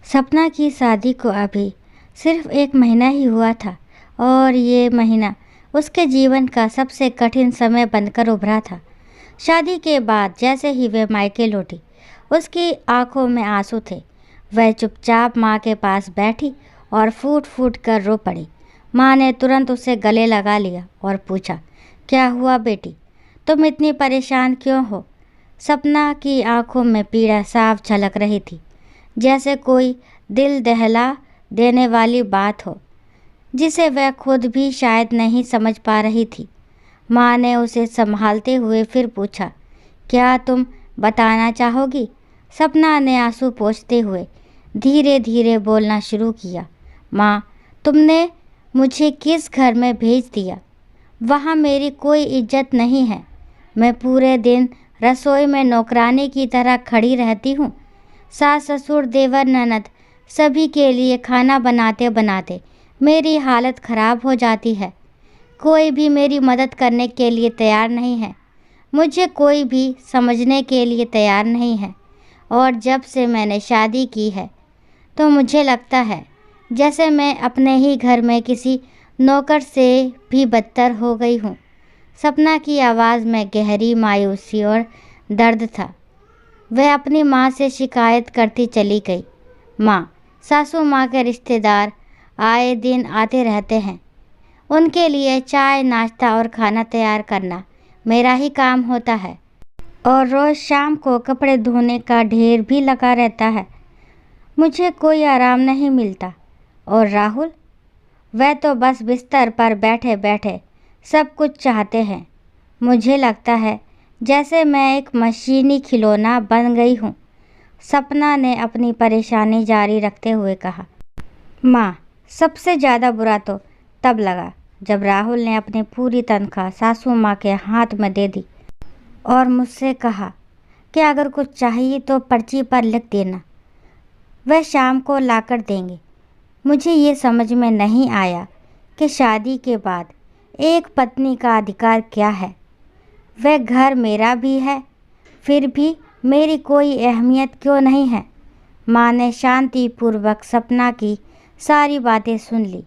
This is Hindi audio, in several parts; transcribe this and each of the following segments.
सपना की शादी को अभी सिर्फ 1 महीना ही हुआ था और ये महीना उसके जीवन का सबसे कठिन समय बनकर उभरा था। शादी के बाद जैसे ही वह मायके लौटी, उसकी आंखों में आंसू थे। वह चुपचाप माँ के पास बैठी और फूट फूट कर रो पड़ी। माँ ने तुरंत उसे गले लगा लिया और पूछा, क्या हुआ बेटी, तुम इतनी परेशान क्यों हो? सपना की आंखों में पीड़ा साफ झलक रही थी, जैसे कोई दिल दहला देने वाली बात हो जिसे वह खुद भी शायद नहीं समझ पा रही थी। माँ ने उसे संभालते हुए फिर पूछा, क्या तुम बताना चाहोगी? सपना ने आंसू पोंछते हुए धीरे धीरे बोलना शुरू किया। माँ, तुमने मुझे किस घर में भेज दिया? वहाँ मेरी कोई इज्जत नहीं है। मैं पूरे दिन रसोई में नौकरानी की तरह खड़ी रहती हूँ। सास ससुर देवर ननद सभी के लिए खाना बनाते बनाते मेरी हालत ख़राब हो जाती है। कोई भी मेरी मदद करने के लिए तैयार नहीं है। मुझे कोई भी समझने के लिए तैयार नहीं है। और जब से मैंने शादी की है तो मुझे लगता है जैसे मैं अपने ही घर में किसी नौकर से भी बदतर हो गई हूँ। सपना की आवाज़ में गहरी मायूसी और दर्द था। वह अपनी माँ से शिकायत करती चली गई। माँ, सासू माँ के रिश्तेदार आए दिन आते रहते हैं। उनके लिए चाय नाश्ता और खाना तैयार करना मेरा ही काम होता है और रोज़ शाम को कपड़े धोने का ढेर भी लगा रहता है। मुझे कोई आराम नहीं मिलता। और राहुल, वह तो बस बिस्तर पर बैठे बैठे सब कुछ चाहते हैं। मुझे लगता है जैसे मैं एक मशीनी खिलौना बन गई हूँ। सपना ने अपनी परेशानी जारी रखते हुए कहा। माँ, सबसे ज़्यादा बुरा तो तब लगा जब राहुल ने अपनी पूरी तनख्वाह सासू माँ के हाथ में दे दी और मुझसे कहा कि अगर कुछ चाहिए तो पर्ची पर लिख देना, वह शाम को लाकर देंगे। मुझे ये समझ में नहीं आया कि शादी के बाद एक पत्नी का अधिकार क्या है। वह घर मेरा भी है, फिर भी मेरी कोई अहमियत क्यों नहीं है? माँ ने शांतिपूर्वक सपना की सारी बातें सुन ली।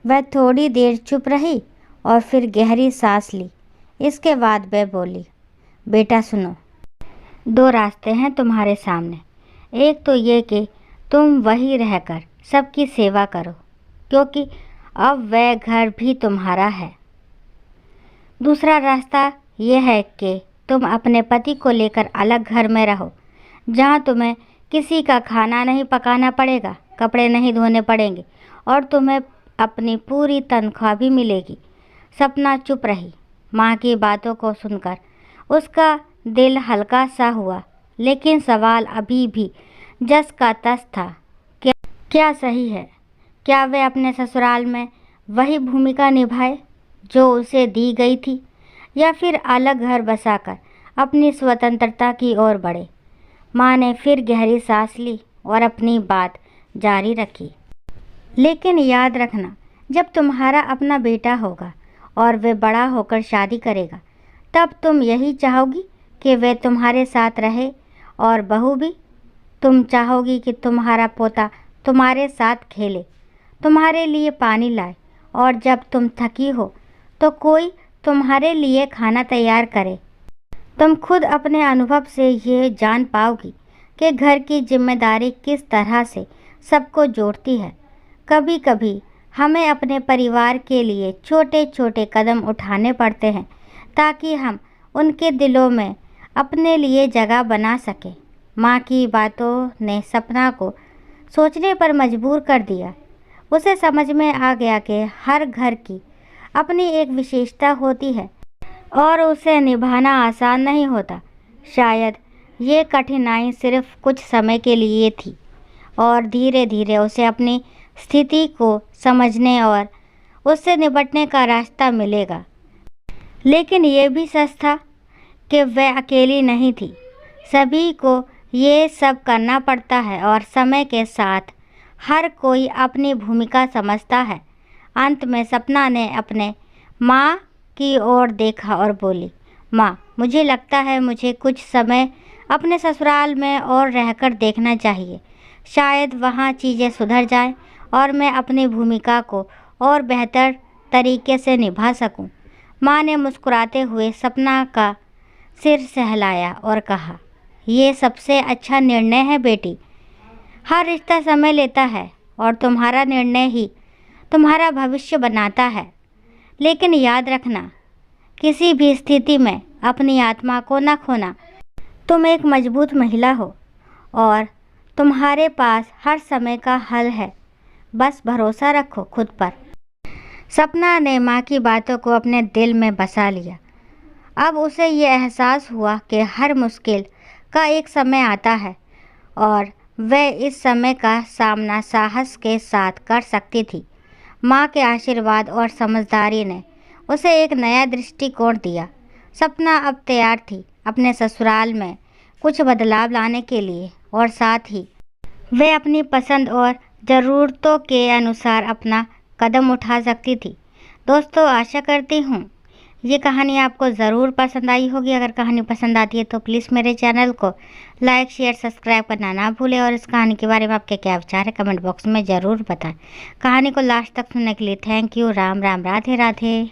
वह थोड़ी देर चुप रही और फिर गहरी सांस ली। इसके बाद वह बोली, बेटा सुनो, 2 रास्ते हैं तुम्हारे सामने। एक तो ये कि तुम वहीं रहकर सबकी सेवा करो, क्योंकि अब वह घर भी तुम्हारा है। दूसरा रास्ता यह है कि तुम अपने पति को लेकर अलग घर में रहो, जहाँ तुम्हें किसी का खाना नहीं पकाना पड़ेगा, कपड़े नहीं धोने पड़ेंगे और तुम्हें अपनी पूरी तनख्वाह भी मिलेगी। सपना चुप रही। माँ की बातों को सुनकर उसका दिल हल्का सा हुआ, लेकिन सवाल अभी भी जस का तस था। क्या सही है? क्या वह अपने ससुराल में वही भूमिका निभाए जो उसे दी गई थी, या फिर अलग घर बसाकर अपनी स्वतंत्रता की ओर बढ़े? माँ ने फिर गहरी सांस ली और अपनी बात जारी रखी। लेकिन याद रखना, जब तुम्हारा अपना बेटा होगा और वह बड़ा होकर शादी करेगा, तब तुम यही चाहोगी कि वह तुम्हारे साथ रहे, और बहू भी। तुम चाहोगी कि तुम्हारा पोता तुम्हारे साथ खेले, तुम्हारे लिए पानी लाए, और जब तुम थकी हो तो कोई तुम्हारे लिए खाना तैयार करे। तुम खुद अपने अनुभव से ये जान पाओगी कि घर की जिम्मेदारी किस तरह से सबको जोड़ती है। कभी कभी हमें अपने परिवार के लिए छोटे छोटे कदम उठाने पड़ते हैं ताकि हम उनके दिलों में अपने लिए जगह बना सकें। माँ की बातों ने सपना को सोचने पर मजबूर कर दिया। उसे समझ में आ गया कि हर घर की अपनी एक विशेषता होती है और उसे निभाना आसान नहीं होता। शायद ये कठिनाई सिर्फ कुछ समय के लिए थी और धीरे धीरे उसे अपनी स्थिति को समझने और उससे निपटने का रास्ता मिलेगा। लेकिन ये भी सच था कि वह अकेली नहीं थी। सभी को ये सब करना पड़ता है और समय के साथ हर कोई अपनी भूमिका समझता है। अंत में सपना ने अपने माँ की ओर देखा और बोली, माँ, मुझे लगता है मुझे कुछ समय अपने ससुराल में और रहकर देखना चाहिए। शायद वहाँ चीज़ें सुधर जाएं और मैं अपनी भूमिका को और बेहतर तरीके से निभा सकूं। माँ ने मुस्कुराते हुए सपना का सिर सहलाया और कहा, ये सबसे अच्छा निर्णय है बेटी। हर रिश्ता समय लेता है और तुम्हारा निर्णय ही तुम्हारा भविष्य बनाता है। लेकिन याद रखना, किसी भी स्थिति में अपनी आत्मा को न खोना। तुम एक मजबूत महिला हो और तुम्हारे पास हर समय का हल है। बस भरोसा रखो खुद पर। सपना ने माँ की बातों को अपने दिल में बसा लिया। अब उसे ये एहसास हुआ कि हर मुश्किल का एक समय आता है और वह इस समय का सामना साहस के साथ कर सकती थी। माँ के आशीर्वाद और समझदारी ने उसे एक नया दृष्टिकोण दिया। सपना अब तैयार थी अपने ससुराल में कुछ बदलाव लाने के लिए और साथ ही वे अपनी पसंद और ज़रूरतों के अनुसार अपना कदम उठा सकती थी। दोस्तों, आशा करती हूँ ये कहानी आपको ज़रूर पसंद आई होगी। अगर कहानी पसंद आती है तो प्लीज़ मेरे चैनल को लाइक शेयर सब्सक्राइब करना ना भूलें और इस कहानी के बारे में आपके क्या विचार है कमेंट बॉक्स में ज़रूर बताएं। कहानी को लास्ट तक सुनने के लिए थैंक यू। राम राम, राधे राधे।